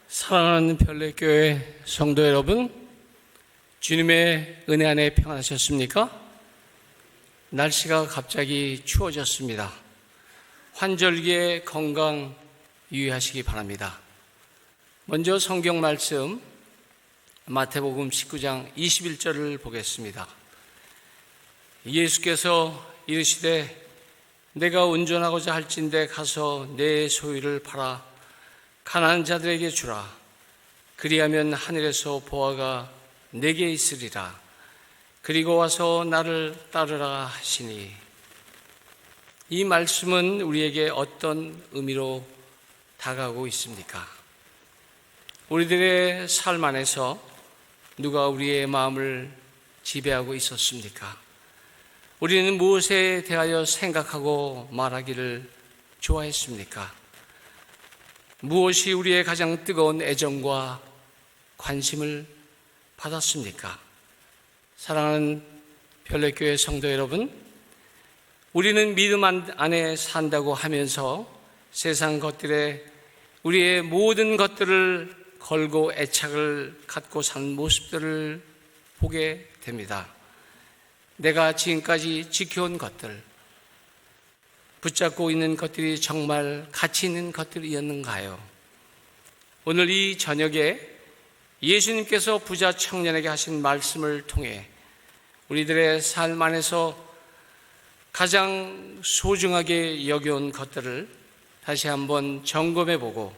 사랑하는 별내교회 성도 여러분, 주님의 은혜 안에 평안하셨습니까? 날씨가 갑자기 추워졌습니다. 환절기에 건강 유의하시기 바랍니다. 먼저 성경 말씀 마태복음 19장 21절을 보겠습니다. 예수께서 이르시되 내가 운전하고자 할진대 가서 내 소유를 팔아 가난한 자들에게 주라. 그리하면 하늘에서 보화가 내게 있으리라. 그리고 와서 나를 따르라 하시니, 이 말씀은 우리에게 어떤 의미로 다가오고 있습니까? 우리들의 삶 안에서 누가 우리의 마음을 지배하고 있었습니까? 우리는 무엇에 대하여 생각하고 말하기를 좋아했습니까? 무엇이 우리의 가장 뜨거운 애정과 관심을 받았습니까? 사랑하는 별내교회 성도 여러분, 우리는 믿음 안에 산다고 하면서 세상 것들에 우리의 모든 것들을 걸고 애착을 갖고 사는 모습들을 보게 됩니다. 내가 지금까지 지켜온 것들, 붙잡고 있는 것들이 정말 가치 있는 것들이었는가요? 오늘 이 저녁에 예수님께서 부자 청년에게 하신 말씀을 통해 우리들의 삶 안에서 가장 소중하게 여겨온 것들을 다시 한번 점검해보고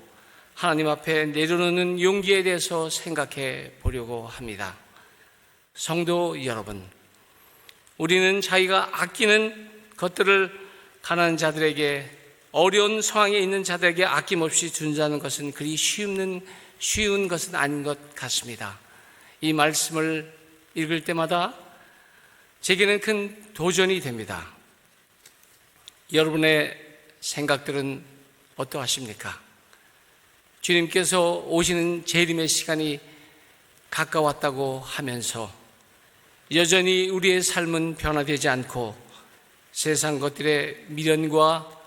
하나님 앞에 내려놓는 용기에 대해서 생각해 보려고 합니다. 성도 여러분, 우리는 자기가 아끼는 것들을 가난한 자들에게, 어려운 상황에 있는 자들에게 아낌없이 준다는 것은 그리 쉬운 것은 아닌 것 같습니다. 이 말씀을 읽을 때마다 제게는 큰 도전이 됩니다. 여러분의 생각들은 어떠하십니까? 주님께서 오시는 재림의 시간이 가까웠다고 하면서 여전히 우리의 삶은 변화되지 않고 세상 것들의 미련과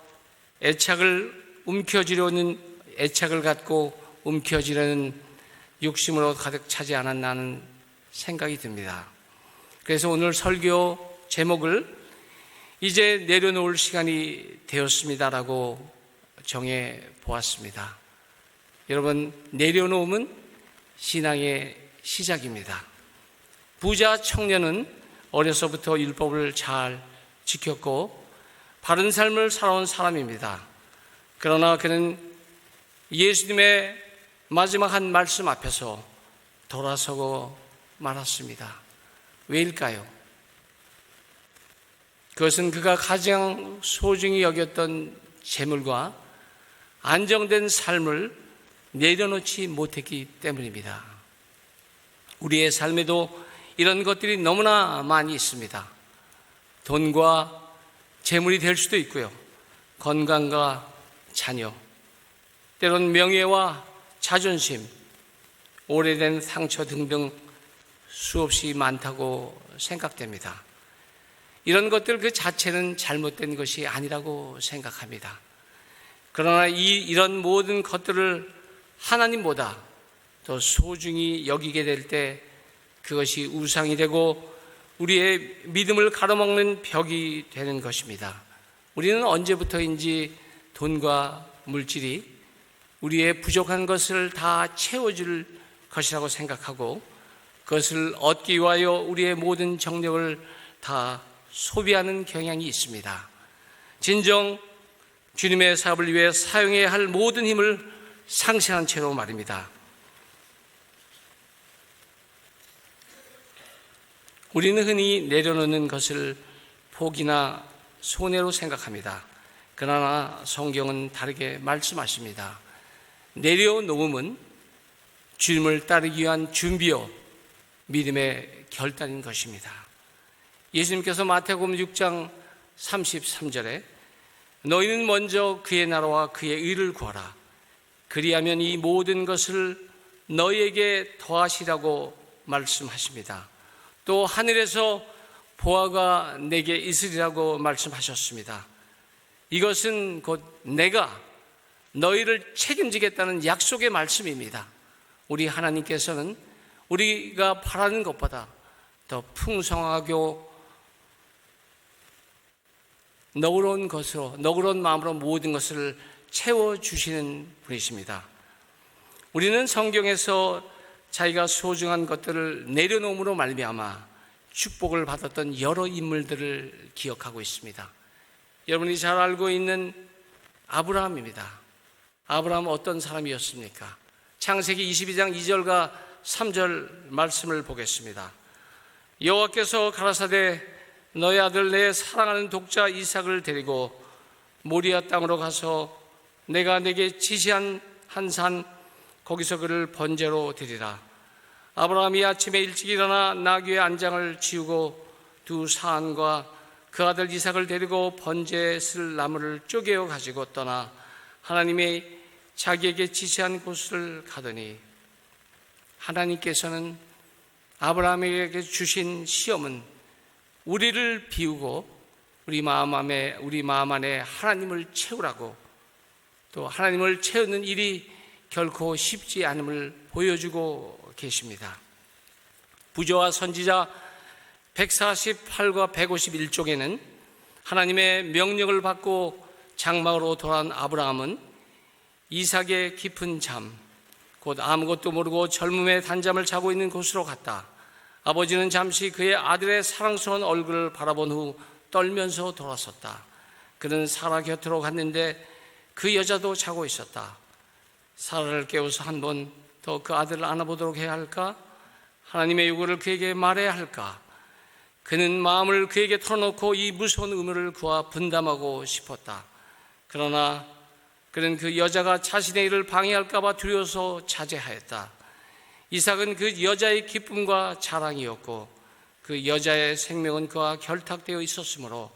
애착을 갖고 움켜쥐려는 욕심으로 가득 차지 않았나 하는 생각이 듭니다. 그래서 오늘 설교 제목을 이제 내려놓을 시간이 되었습니다라고 정해 보았습니다. 여러분, 내려놓음은 신앙의 시작입니다. 부자 청년은 어려서부터 율법을 잘 지켰고 바른 삶을 살아온 사람입니다. 그러나 그는 예수님의 마지막 한 말씀 앞에서 돌아서고 말았습니다. 왜일까요? 그것은 그가 가장 소중히 여겼던 재물과 안정된 삶을 내려놓지 못했기 때문입니다. 우리의 삶에도 이런 것들이 너무나 많이 있습니다. 돈과 재물이 될 수도 있고요. 건강과 자녀, 때론 명예와 자존심, 오래된 상처 등등 수없이 많다고 생각됩니다. 이런 것들 그 자체는 잘못된 것이 아니라고 생각합니다. 그러나 이런 모든 것들을 하나님보다 더 소중히 여기게 될 때 그것이 우상이 되고 우리의 믿음을 가로막는 벽이 되는 것입니다. 우리는 언제부터인지 돈과 물질이 우리의 부족한 것을 다 채워줄 것이라고 생각하고 그것을 얻기 위하여 우리의 모든 정력을 다 소비하는 경향이 있습니다. 진정 주님의 사업을 위해 사용해야 할 모든 힘을 상실한 채로 말입니다. 우리는 흔히 내려놓는 것을 포기나 손해로 생각합니다. 그러나 성경은 다르게 말씀하십니다. 내려놓음은 주님을 따르기 위한 준비요 믿음의 결단인 것입니다. 예수님께서 마태복음 6장 33절에 너희는 먼저 그의 나라와 그의 의를 구하라. 그리하면 이 모든 것을 너희에게 더하시라고 말씀하십니다. 또 하늘에서 보화가 내게 있으리라고 말씀하셨습니다. 이것은 곧 내가 너희를 책임지겠다는 약속의 말씀입니다. 우리 하나님께서는 우리가 바라는 것보다 더 풍성하고 너그러운 마음으로 모든 것을 채워주시는 분이십니다. 우리는 성경에서 자기가 소중한 것들을 내려놓음으로 말미암아 축복을 받았던 여러 인물들을 기억하고 있습니다. 여러분이 잘 알고 있는 아브라함입니다. 아브라함은 어떤 사람이었습니까? 창세기 22장 2절과 3절 말씀을 보겠습니다. 여호와께서 가라사대 너의 아들 내 사랑하는 독자 이삭을 데리고 모리아 땅으로 가서 내가 내게 지시한 한 산 거기서 그를 번제로 드리라. 아브라함이 아침에 일찍 일어나 나귀의 안장을 지우고 두 사안과 그 아들 이삭을 데리고 번제에 쓸 나무를 쪼개어 가지고 떠나 하나님이 자기에게 지시한 곳을 가더니 하나님께서는 아브라함에게 주신 시험은 우리를 비우고 우리 마음 안에 하나님을 채우라고, 또 하나님을 채우는 일이 결코 쉽지 않음을 보여주고 계십니다. 부조와 선지자 148과 151쪽에는 하나님의 명령을 받고 장막으로 돌아온 아브라함은 이삭의 깊은 잠, 곧 아무것도 모르고 젊음의 단잠을 자고 있는 곳으로 갔다. 아버지는 잠시 그의 아들의 사랑스러운 얼굴을 바라본 후 떨면서 돌아섰다. 그는 사라 곁으로 갔는데 그 여자도 자고 있었다. 사라를 깨워서 한 번 더 그 아들을 안아보도록 해야 할까? 하나님의 요구를 그에게 말해야 할까? 그는 마음을 그에게 털어놓고 이 무서운 의무를 그와 분담하고 싶었다. 그러나 그는 그 여자가 자신의 일을 방해할까 봐 두려워서 자제하였다. 이삭은 그 여자의 기쁨과 자랑이었고 그 여자의 생명은 그와 결탁되어 있었으므로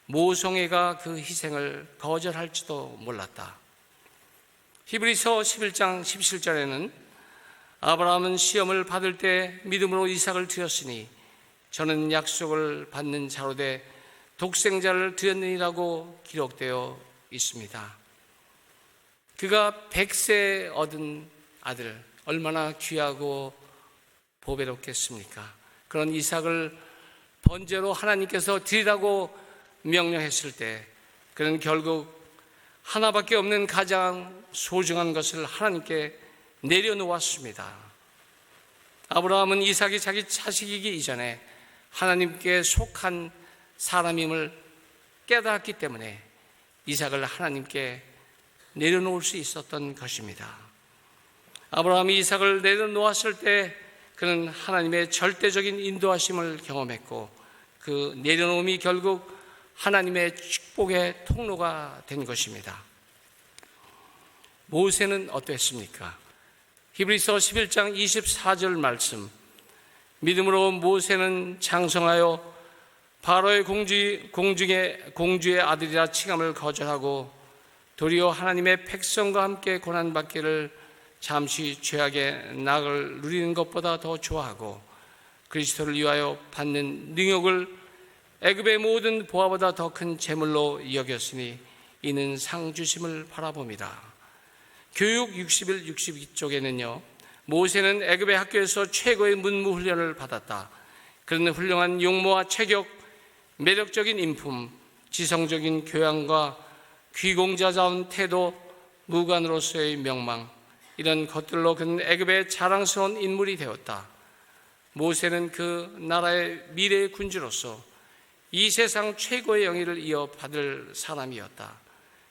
모성애가 그 희생을 거절할지도 몰랐다. 히브리서 11장 17절에는 아브라함은 시험을 받을 때 믿음으로 이삭을 드렸으니 저는 약속을 받는 자로 돼 독생자를 드렸느니라고 기록되어 있습니다. 그가 100세 얻은 아들, 얼마나 귀하고 보배롭겠습니까? 그런 이삭을 번제로 하나님께서 드리라고 명령했을 때 그는 결국 하나밖에 없는 가장 소중한 것을 하나님께 내려놓았습니다. 아브라함은 이삭이 자기 자식이기 이전에 하나님께 속한 사람임을 깨달았기 때문에 이삭을 하나님께 내려놓을 수 있었던 것입니다. 아브라함이 이삭을 내려놓았을 때 그는 하나님의 절대적인 인도하심을 경험했고 그 내려놓음이 결국 하나님의 축복의 통로가 된 것입니다. 모세는 어땠습니까? 히브리서 11장 24절 말씀, 믿음으로 모세는 장성하여 바로의 공주의 아들이라 칭함을 거절하고 도리어 하나님의 백성과 함께 고난받기를 잠시 죄악의 낙을 누리는 것보다 더 좋아하고 그리스도를 위하여 받는 능욕을 애굽의 모든 보화보다 더 큰 재물로 여겼으니 이는 상 주심을 바라봅니다. 교육 61, 62쪽에는요 모세는 애굽의 학교에서 최고의 문무 훈련을 받았다. 그는 훌륭한 용모와 체격, 매력적인 인품, 지성적인 교양과 귀공자다운 태도, 무관으로서의 명망, 이런 것들로 그는 애굽의 자랑스러운 인물이 되었다. 모세는 그 나라의 미래의 군주로서 이 세상 최고의 영예를 이어받을 사람이었다.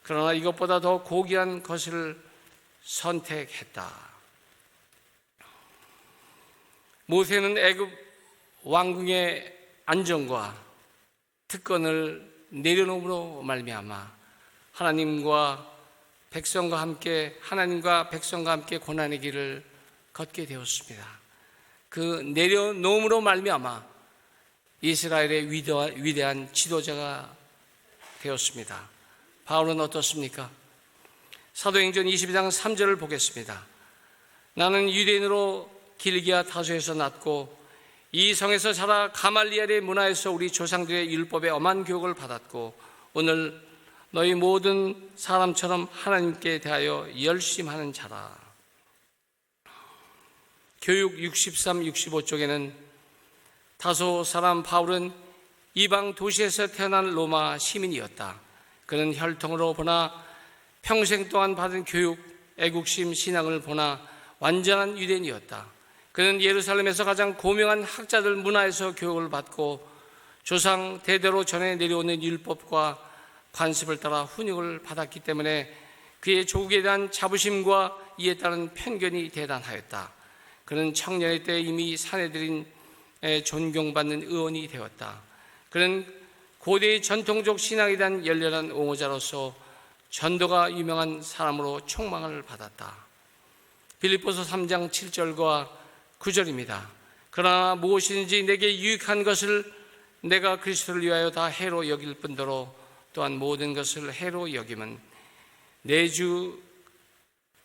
그러나 이것보다 더 고귀한 것을 선택했다. 모세는 애굽 왕궁의 안정과 특권을 내려놓음으로 말미암아 하나님과 백성과 함께 고난의 길을 걷게 되었습니다. 그 내려놓음으로 말미암아 이스라엘의 위대한 지도자가 되었습니다. 바울은 어떻습니까? 사도행전 22장 3절을 보겠습니다. 나는 유대인으로 길기아 타소에서 났고 이 성에서 자라 가말리엘의 문화에서 우리 조상들의 율법의 엄한 교육을 받았고 오늘 너희 모든 사람처럼 하나님께 대하여 열심하는 자라. 교육 63, 65쪽에는 다소 사람 바울은 이방 도시에서 태어난 로마 시민이었다. 그는 혈통으로 보나 평생 동안 받은 교육, 애국심, 신앙을 보나 완전한 유대인이었다. 그는 예루살렘에서 가장 고명한 학자들 문화에서 교육을 받고 조상 대대로 전해 내려오는 율법과 관습을 따라 훈육을 받았기 때문에 그의 조국에 대한 자부심과 이에 따른 편견이 대단하였다. 그는 청년의 때 이미 사내들인 존경받는 의원이 되었다. 그는 고대의 전통적 신앙에 대한 열렬한 옹호자로서 전도가 유명한 사람으로 촉망을 받았다. 빌립보서 3장 7절과 9절입니다. 그러나 무엇이든지 내게 유익한 것을 내가 그리스도를 위하여 다 해로 여길 뿐더러 또한 모든 것을 해로 여김은 내 주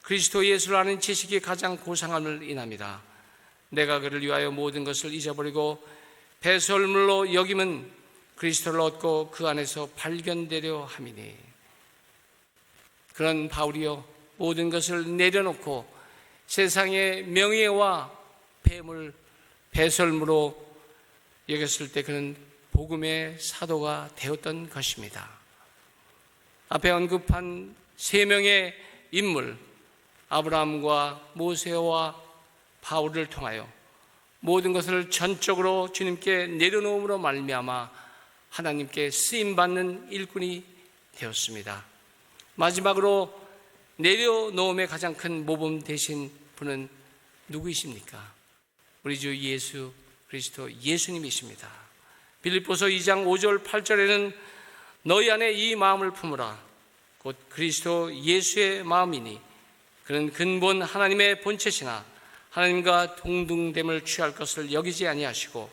그리스도 예수를 아는 지식이 가장 고상함을 인합니다. 내가 그를 위하여 모든 것을 잊어버리고 배설물로 여김은 그리스도를 얻고 그 안에서 발견되려 함이니. 그런 바울이요, 모든 것을 내려놓고 세상의 명예와 폐물, 배설물로 여겼을 때 그는 복음의 사도가 되었던 것입니다. 앞에 언급한 세 명의 인물, 아브라함과 모세와 바울을 통하여 모든 것을 전적으로 주님께 내려놓음으로 말미암아 하나님께 쓰임받는 일꾼이 되었습니다. 마지막으로 내려놓음의 가장 큰 모범 되신 분은 누구이십니까? 우리 주 예수 그리스도 예수님이십니다. 빌립보서 2장 5절 8절에는 너희 안에 이 마음을 품으라 곧 그리스도 예수의 마음이니 그는 근본 하나님의 본체시나 하나님과 동등됨을 취할 것을 여기지 아니하시고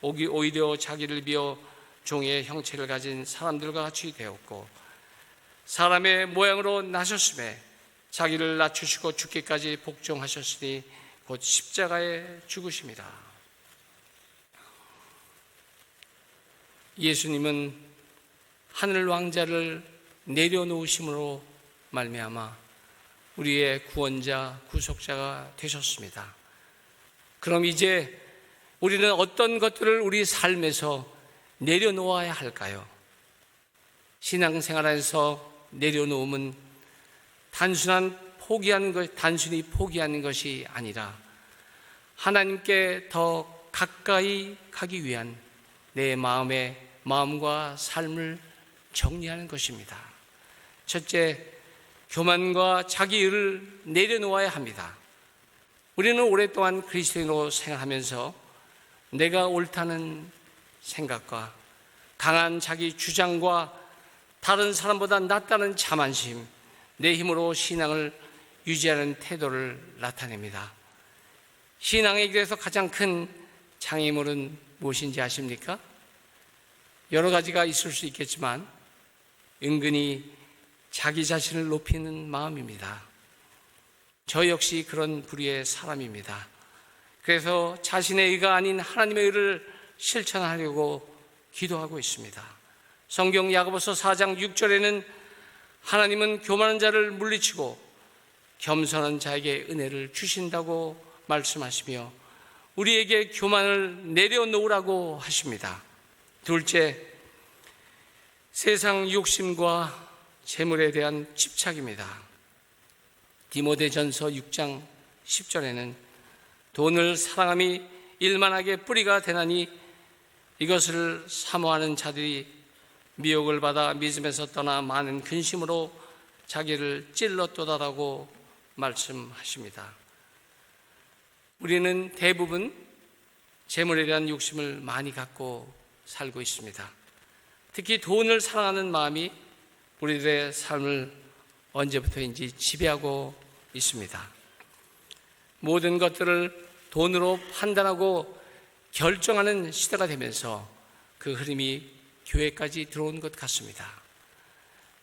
오히려 자기를 비어 종의 형체를 가진 사람들과 같이 되었고 사람의 모양으로 나셨음에 자기를 낮추시고 죽기까지 복종하셨으니 곧 십자가에 죽으심이라. 예수님은 하늘 왕자를 내려놓으심으로 말미암아 우리의 구원자, 구속자가 되셨습니다. 그럼 이제 우리는 어떤 것들을 우리 삶에서 내려놓아야 할까요? 신앙생활에서 내려놓음은 단순히 포기하는 것이 아니라 하나님께 더 가까이 가기 위한 내 마음과 삶을 정리하는 것입니다. 첫째, 교만과 자기의를 내려놓아야 합니다. 우리는 오랫동안 그리스도인으로 생활하면서 내가 옳다는 생각과 강한 자기 주장과 다른 사람보다 낫다는 자만심, 내 힘으로 신앙을 유지하는 태도를 나타냅니다. 신앙의 길에서 가장 큰 장애물은 무엇인지 아십니까? 여러 가지가 있을 수 있겠지만 은근히 자기 자신을 높이는 마음입니다. 저 역시 그런 부류의 사람입니다. 그래서 자신의 의가 아닌 하나님의 의를 실천하려고 기도하고 있습니다. 성경 야고보서 4장 6절에는 하나님은 교만한 자를 물리치고 겸손한 자에게 은혜를 주신다고 말씀하시며 우리에게 교만을 내려놓으라고 하십니다. 둘째, 세상 욕심과 재물에 대한 집착입니다. 디모데전서 6장 10절에는 돈을 사랑함이 일만하게 뿌리가 되나니 이것을 사모하는 자들이 미혹을 받아 믿음에서 떠나 많은 근심으로 자기를 찔렀도다라고 말씀하십니다. 우리는 대부분 재물에 대한 욕심을 많이 갖고 살고 있습니다. 특히 돈을 사랑하는 마음이 우리들의 삶을 언제부터인지 지배하고 있습니다. 모든 것들을 돈으로 판단하고 결정하는 시대가 되면서 그 흐름이 교회까지 들어온 것 같습니다.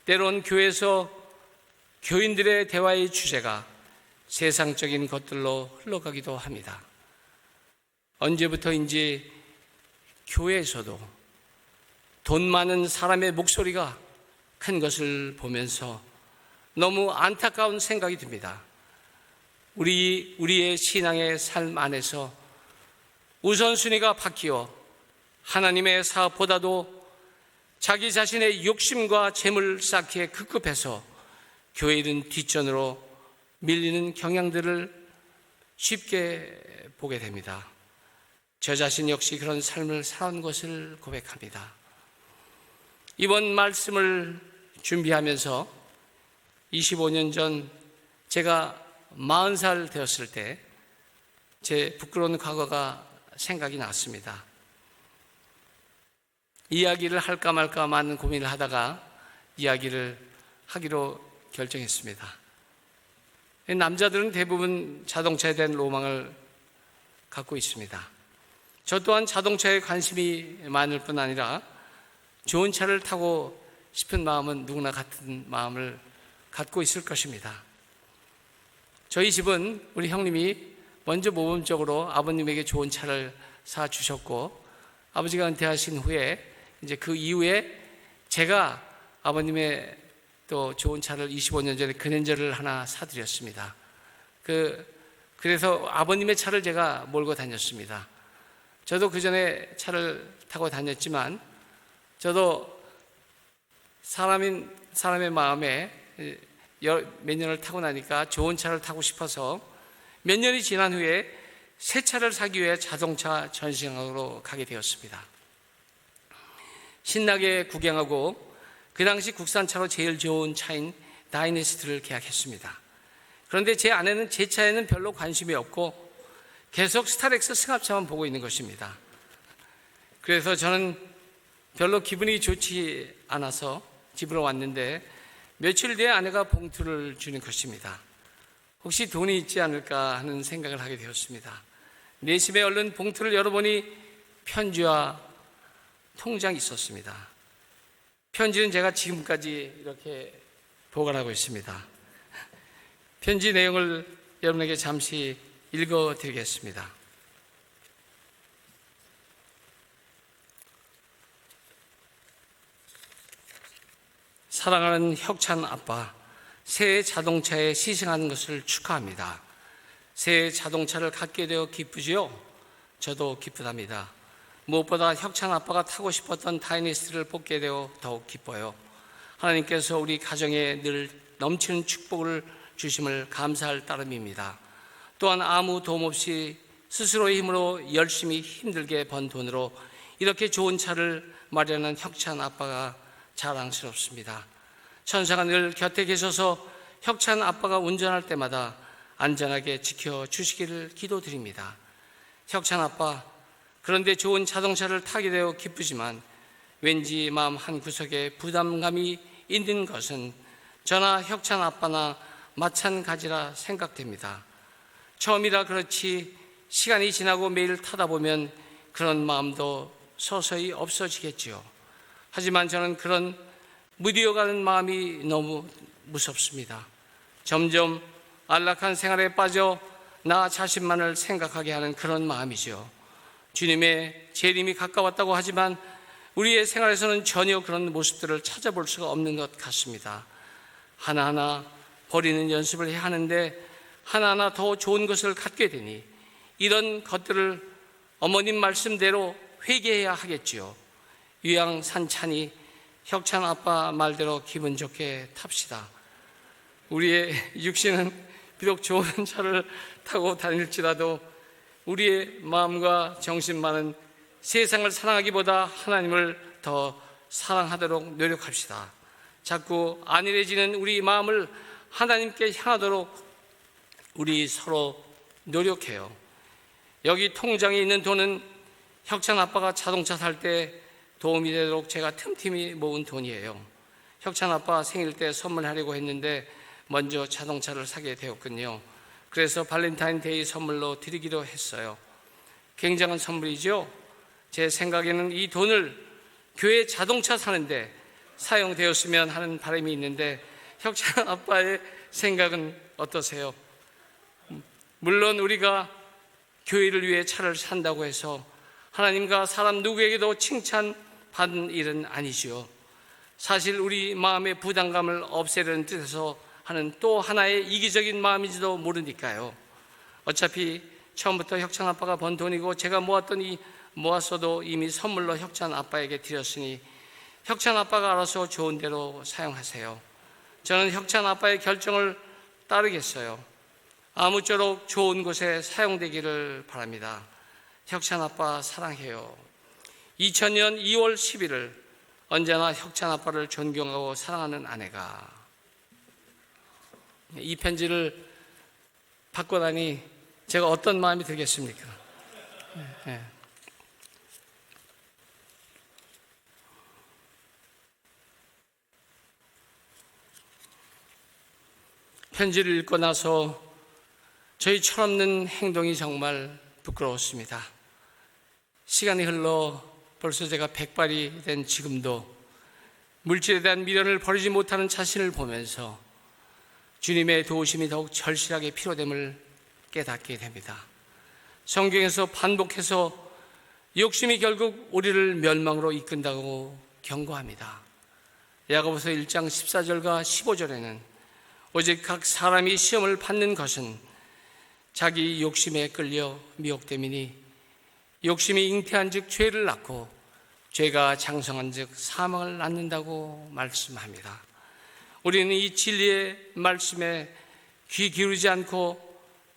때론 교회에서 교인들의 대화의 주제가 세상적인 것들로 흘러가기도 합니다. 언제부터인지 교회에서도 돈 많은 사람의 목소리가 큰 것을 보면서 너무 안타까운 생각이 듭니다. 우리의 신앙의 삶 안에서 우선순위가 바뀌어 하나님의 사업보다도 자기 자신의 욕심과 재물 쌓기에 급급해서 교회 일은 뒷전으로 밀리는 경향들을 쉽게 보게 됩니다. 저 자신 역시 그런 삶을 살아온 것을 고백합니다. 이번 말씀을 준비하면서 25년 전 제가 40살 되었을 때 제 부끄러운 과거가 생각이 났습니다. 이야기를 할까 말까 많은 고민을 하다가 이야기를 하기로 결정했습니다. 남자들은 대부분 자동차에 대한 로망을 갖고 있습니다. 저 또한 자동차에 관심이 많을 뿐 아니라 좋은 차를 타고 싶은 마음은 누구나 같은 마음을 갖고 있을 것입니다. 저희 집은 우리 형님이 먼저 모범적으로 아버님에게 좋은 차를 사주셨고, 아버지가 은퇴하신 후에 이제 그 이후에 제가 아버님의 또 좋은 차를 25년 전에 그랜저를 하나 사드렸습니다. 그래서 아버님의 차를 제가 몰고 다녔습니다. 저도 그 전에 차를 타고 다녔지만, 저도 사람의 마음에 몇 년을 타고 나니까 좋은 차를 타고 싶어서 몇 년이 지난 후에 새 차를 사기 위해 자동차 전시장으로 가게 되었습니다. 신나게 구경하고 그 당시 국산차로 제일 좋은 차인 다이내스트를 계약했습니다. 그런데 제 아내는 제 차에는 별로 관심이 없고 계속 스타렉스 승합차만 보고 있는 것입니다. 그래서 저는 별로 기분이 좋지 않아서 집으로 왔는데 며칠 뒤에 아내가 봉투를 주는 것입니다. 혹시 돈이 있지 않을까 하는 생각을 하게 되었습니다. 내심에 얼른 봉투를 열어보니 편지와 통장이 있었습니다. 편지는 제가 지금까지 이렇게 보관하고 있습니다. 편지 내용을 여러분에게 잠시 읽어드리겠습니다. 사랑하는 혁찬 아빠, 새 자동차에 시승하는 것을 축하합니다. 새 자동차를 갖게 되어 기쁘지요? 저도 기쁘답니다. 무엇보다 혁찬 아빠가 타고 싶었던 다이내스트를 뽑게 되어 더욱 기뻐요. 하나님께서 우리 가정에 늘 넘치는 축복을 주심을 감사할 따름입니다. 또한 아무 도움 없이 스스로의 힘으로 열심히 힘들게 번 돈으로 이렇게 좋은 차를 마련한 혁찬 아빠가 자랑스럽습니다. 천사가 늘 곁에 계셔서 혁찬 아빠가 운전할 때마다 안전하게 지켜주시기를 기도드립니다. 혁찬 아빠, 그런데 좋은 자동차를 타게 되어 기쁘지만 왠지 마음 한구석에 부담감이 있는 것은 저나 혁찬 아빠나 마찬가지라 생각됩니다. 처음이라 그렇지 시간이 지나고 매일 타다 보면 그런 마음도 서서히 없어지겠지요. 하지만 저는 그런 무디어가는 마음이 너무 무섭습니다. 점점 안락한 생활에 빠져 나 자신만을 생각하게 하는 그런 마음이죠. 주님의 재림이 가까웠다고 하지만 우리의 생활에서는 전혀 그런 모습들을 찾아볼 수가 없는 것 같습니다. 하나하나 버리는 연습을 해야 하는데 하나하나 더 좋은 것을 갖게 되니 이런 것들을 어머님 말씀대로 회개해야 하겠지요. 유양산찬이 혁찬 아빠 말대로 기분 좋게 탑시다. 우리의 육신은 비록 좋은 차를 타고 다닐지라도 우리의 마음과 정신만은 세상을 사랑하기보다 하나님을 더 사랑하도록 노력합시다. 자꾸 안일해지는 우리 마음을 하나님께 향하도록 우리 서로 노력해요. 여기 통장에 있는 돈은 혁찬 아빠가 자동차 살 때 도움이 되도록 제가 틈틈이 모은 돈이에요. 혁찬 아빠 생일 때 선물하려고 했는데 먼저 자동차를 사게 되었군요. 그래서 발렌타인데이 선물로 드리기로 했어요. 굉장한 선물이죠. 제 생각에는 이 돈을 교회 자동차 사는데 사용되었으면 하는 바람이 있는데 혁찬 아빠의 생각은 어떠세요? 물론 우리가 교회를 위해 차를 산다고 해서 하나님과 사람 누구에게도 칭찬받는 일은 아니지요. 사실 우리 마음의 부담감을 없애려는 뜻에서 하는 또 하나의 이기적인 마음인지도 모르니까요. 어차피 처음부터 혁찬 아빠가 번 돈이고 제가 모았어도 이미 선물로 혁찬 아빠에게 드렸으니 혁찬 아빠가 알아서 좋은 대로 사용하세요. 저는 혁찬 아빠의 결정을 따르겠어요. 아무쪼록 좋은 곳에 사용되기를 바랍니다. 혁찬 아빠 사랑해요. 2000년 2월 11일 언제나 혁찬 아빠를 존경하고 사랑하는 아내가. 이 편지를 받고 나니 제가 어떤 마음이 들겠습니까? 네. 편지를 읽고 나서 저희 철없는 행동이 정말 부끄러웠습니다. 시간이 흘러 벌써 제가 100발이 된 지금도 물질에 대한 미련을 버리지 못하는 자신을 보면서 주님의 도우심이 더욱 절실하게 필요됨을 깨닫게 됩니다. 성경에서 반복해서 욕심이 결국 우리를 멸망으로 이끈다고 경고합니다. 야고보서 1장 14절과 15절에는 오직 각 사람이 시험을 받는 것은 자기 욕심에 끌려 미혹됨이니 욕심이 잉태한 즉 죄를 낳고 죄가 장성한 즉 사망을 낳는다고 말씀합니다. 우리는 이 진리의 말씀에 귀 기울이지 않고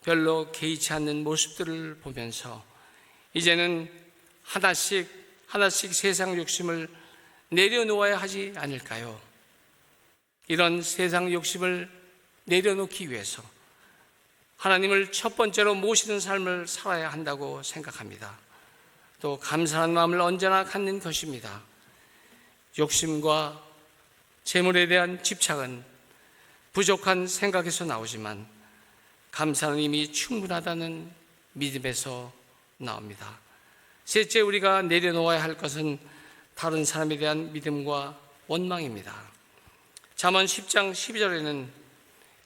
별로 개의치 않는 모습들을 보면서 이제는 하나씩 세상 욕심을 내려놓아야 하지 않을까요? 이런 세상 욕심을 내려놓기 위해서 하나님을 첫 번째로 모시는 삶을 살아야 한다고 생각합니다. 또 감사한 마음을 언제나 갖는 것입니다. 욕심과 재물에 대한 집착은 부족한 생각에서 나오지만 감사는 이미 충분하다는 믿음에서 나옵니다. 셋째, 우리가 내려놓아야 할 것은 다른 사람에 대한 믿음과 원망입니다. 잠언 10장 12절에는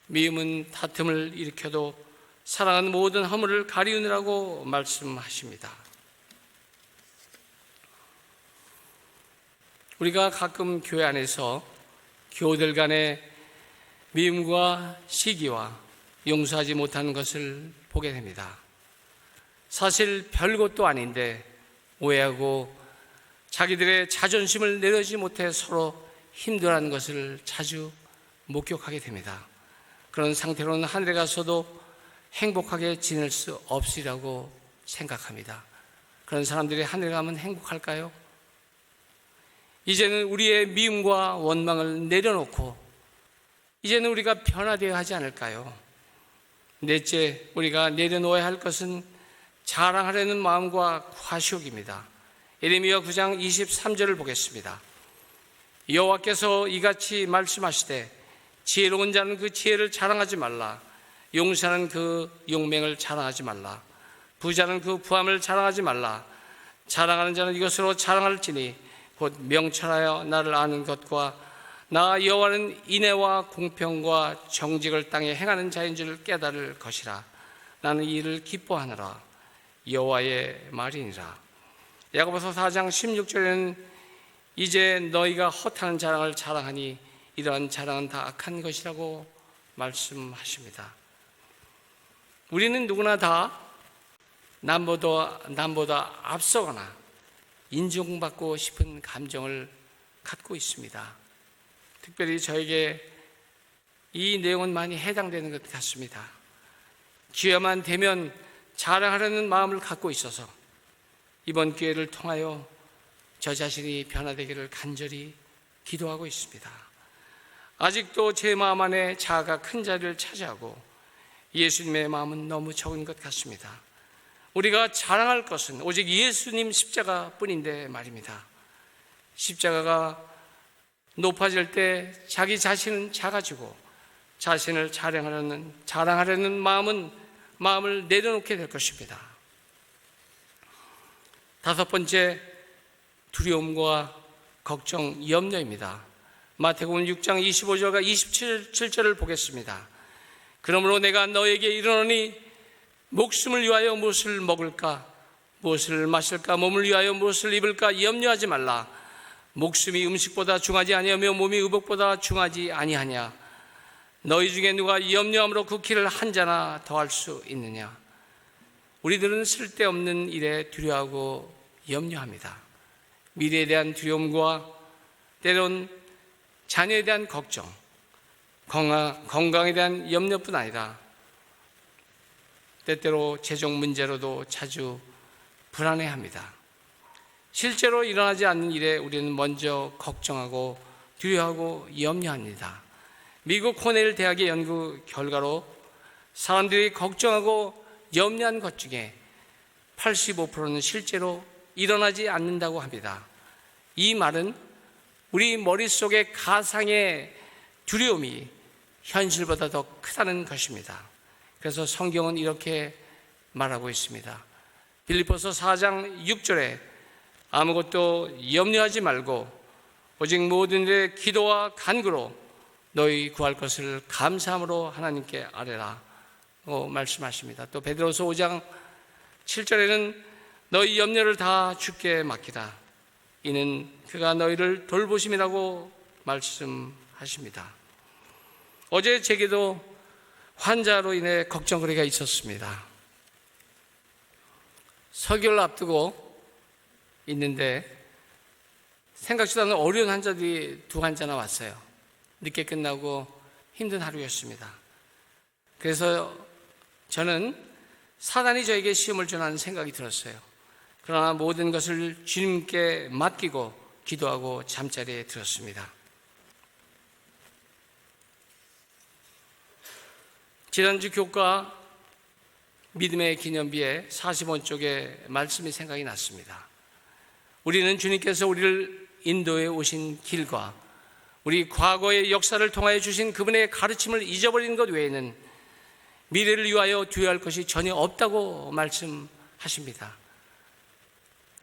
미움은 다툼을 일으켜도 사랑은 모든 허물을 가리우느라고 말씀하십니다. 우리가 가끔 교회 안에서 교우들 간의 미움과 시기와 용서하지 못하는 것을 보게 됩니다. 사실 별것도 아닌데 오해하고 자기들의 자존심을 내려지 못해 서로 힘들어하는 것을 자주 목격하게 됩니다. 그런 상태로는 하늘에 가서도 행복하게 지낼 수 없으리라고 생각합니다. 그런 사람들이 하늘에 가면 행복할까요? 이제는 우리의 미움과 원망을 내려놓고 이제는 우리가 변화되어야 하지 않을까요? 넷째, 우리가 내려놓아야 할 것은 자랑하려는 마음과 과시욕입니다. 예레미야 9장 23절을 보겠습니다. 여호와께서 이같이 말씀하시되 지혜로운 자는 그 지혜를 자랑하지 말라. 용사는 그 용맹을 자랑하지 말라. 부자는 그 부함을 자랑하지 말라. 자랑하는 자는 이것으로 자랑할지니 곧 명철하여 나를 아는 것과 나 여호와는 인애와 공평과 정직을 땅에 행하는 자인 줄 깨달을 것이라. 나는 이 일을 기뻐하느라. 여호와의 말이니라. 야고보서 4장 16절에는 이제 너희가 헛하는 자랑을 자랑하니 이러한 자랑은 다 악한 것이라고 말씀하십니다. 우리는 누구나 다 남보다 앞서거나 인정받고 싶은 감정을 갖고 있습니다. 특별히 저에게 이 내용은 많이 해당되는 것 같습니다. 기회만 되면 자랑하려는 마음을 갖고 있어서 이번 기회를 통하여 저 자신이 변화되기를 간절히 기도하고 있습니다. 아직도 제 마음 안에 자아가 큰 자리를 차지하고 예수님의 마음은 너무 적은 것 같습니다. 우리가 자랑할 것은 오직 예수님 십자가뿐인데 말입니다. 십자가가 높아질 때 자기 자신은 작아지고 자신을 자랑하려는 마음을 내려놓게 될 것입니다. 다섯 번째, 두려움과 걱정, 염려입니다. 마태복음 6장 25절과 27절을 보겠습니다. 그러므로 내가 너에게 이르노니 목숨을 위하여 무엇을 먹을까, 무엇을 마실까, 몸을 위하여 무엇을 입을까 염려하지 말라. 목숨이 음식보다 중하지 아니하며 몸이 의복보다 중하지 아니하냐. 너희 중에 누가 염려함으로 그 키를 한 자나 더할 수 있느냐? 우리들은 쓸데없는 일에 두려워하고 염려합니다. 미래에 대한 두려움과 때론 자녀에 대한 걱정, 건강에 대한 염려뿐 아니라 때때로 재정 문제로도 자주 불안해합니다. 실제로 일어나지 않는 일에 우리는 먼저 걱정하고 두려워하고 염려합니다. 미국 코넬 대학의 연구 결과로 사람들이 걱정하고 염려한 것 중에 85%는 실제로 일어나지 않는다고 합니다. 이 말은 우리 머릿속의 가상의 두려움이 현실보다 더 크다는 것입니다. 그래서 성경은 이렇게 말하고 있습니다. 빌립보서 4장 6절에 아무것도 염려하지 말고 오직 모든 일에 기도와 간구로 너희 구할 것을 감사함으로 하나님께 아뢰라 말씀하십니다. 또 베드로서 5장 7절에는 너희 염려를 다 주께 맡기라. 이는 그가 너희를 돌보심이라고 말씀하십니다. 어제 제게도 환자로 인해 걱정거리가 있었습니다. 설교를 앞두고 있는데 생각지도 않은 어려운 환자들이 두 환자나 왔어요. 늦게 끝나고 힘든 하루였습니다. 그래서 저는 사단이 저에게 시험을 주라는 생각이 들었어요. 그러나 모든 것을 주님께 맡기고 기도하고 잠자리에 들었습니다. 지난주 교과 믿음의 기념비에 40원 말씀이 생각이 났습니다. 우리는 주님께서 우리를 인도해 오신 길과 우리 과거의 역사를 통하여 주신 그분의 가르침을 잊어버리는 것 외에는 미래를 위하여 두려워할 것이 전혀 없다고 말씀하십니다.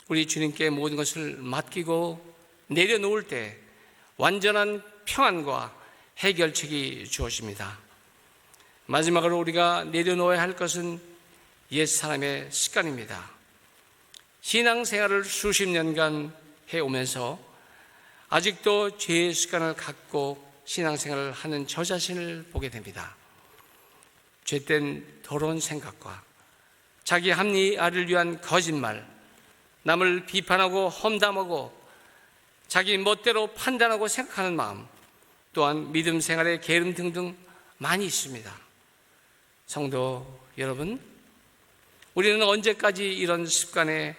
우리 주님께 모든 것을 맡기고 내려놓을 때 완전한 평안과 해결책이 주어집니다. 마지막으로 우리가 내려놓아야 할 것은 옛사람의 습관입니다. 신앙생활을 수십 년간 해오면서 아직도 죄의 습관을 갖고 신앙생활을 하는 저 자신을 보게 됩니다. 죄된 더러운 생각과 자기 합리화를 위한 거짓말, 남을 비판하고 험담하고 자기 멋대로 판단하고 생각하는 마음, 또한 믿음 생활의 게으름 등등 많이 있습니다. 성도 여러분, 우리는 언제까지 이런 습관에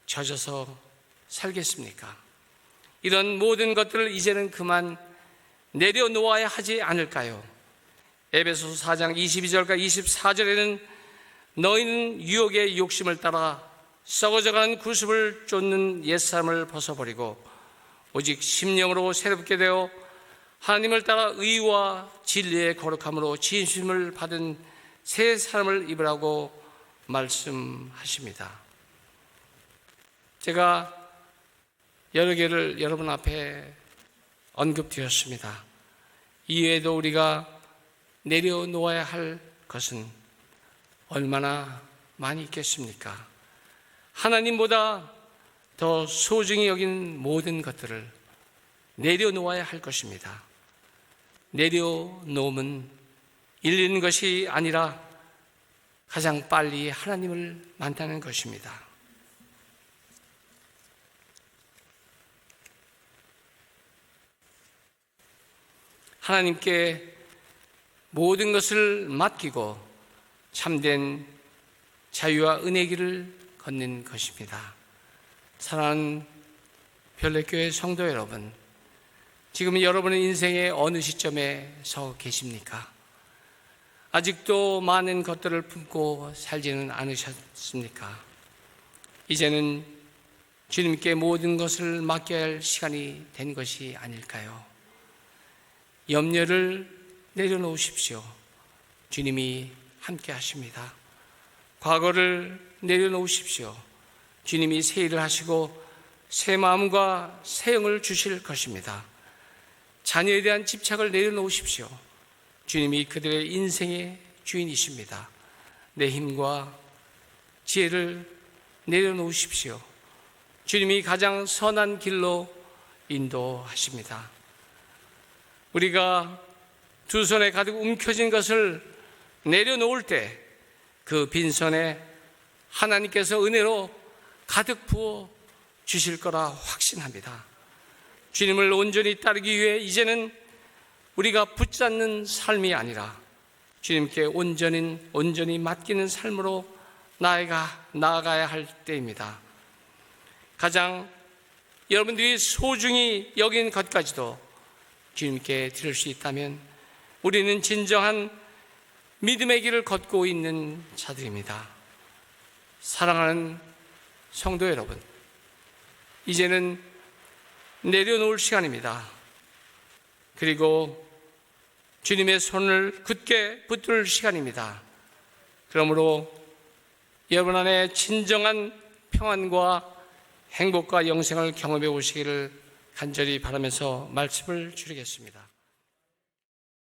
젖어서 살겠습니까? 이런 모든 것들을 이제는 그만 내려놓아야 하지 않을까요? 에베소서 4장 22절과 24절에는 너희는 유혹의 욕심을 따라 썩어져가는 구습을 쫓는 옛사람을 벗어버리고 오직 심령으로 새롭게 되어 하나님을 따라 의와 진리의 거룩함으로 진심을 받은 새 사람을 입으라고 말씀하십니다. 제가 여러 개를 여러분 앞에 언급드렸습니다. 이외에도 우리가 내려놓아야 할 것은 얼마나 많이 있겠습니까? 하나님보다 더 소중히 여긴 모든 것들을 내려놓아야 할 것입니다. 내려놓으면 잃는 것이 아니라 가장 빨리 하나님을 만나는 것입니다. 하나님께 모든 것을 맡기고 참된 자유와 은혜의 길을 걷는 것입니다. 사랑하는 별내교회 성도 여러분, 지금 여러분의 인생의 어느 시점에 서 계십니까? 아직도 많은 것들을 품고 살지는 않으셨습니까? 이제는 주님께 모든 것을 맡겨야 할 시간이 된 것이 아닐까요? 염려를 내려놓으십시오. 주님이 함께 하십니다. 과거를 내려놓으십시오. 주님이 새 일을 하시고 새 마음과 새 영을 주실 것입니다. 자녀에 대한 집착을 내려놓으십시오. 주님이 그들의 인생의 주인이십니다. 내 힘과 지혜를 내려놓으십시오. 주님이 가장 선한 길로 인도하십니다. 우리가 두 손에 가득 움켜진 것을 내려놓을 때 그 빈손에 하나님께서 은혜로 가득 부어 주실 거라 확신합니다. 주님을 온전히 따르기 위해 이제는 우리가 붙잡는 삶이 아니라 주님께 온전히 맡기는 삶으로 나아가야 할 때입니다. 가장 여러분들이 소중히 여긴 것까지도 주님께 드릴 수 있다면 우리는 진정한 믿음의 길을 걷고 있는 자들입니다. 사랑하는 성도 여러분, 이제는 내려놓을 시간입니다. 그리고 주님의 손을 굳게 붙들 시간입니다. 그러므로 여러분 안에 진정한 평안과 행복과 영생을 경험해 오시기를 간절히 바라면서 말씀을 줄이겠습니다.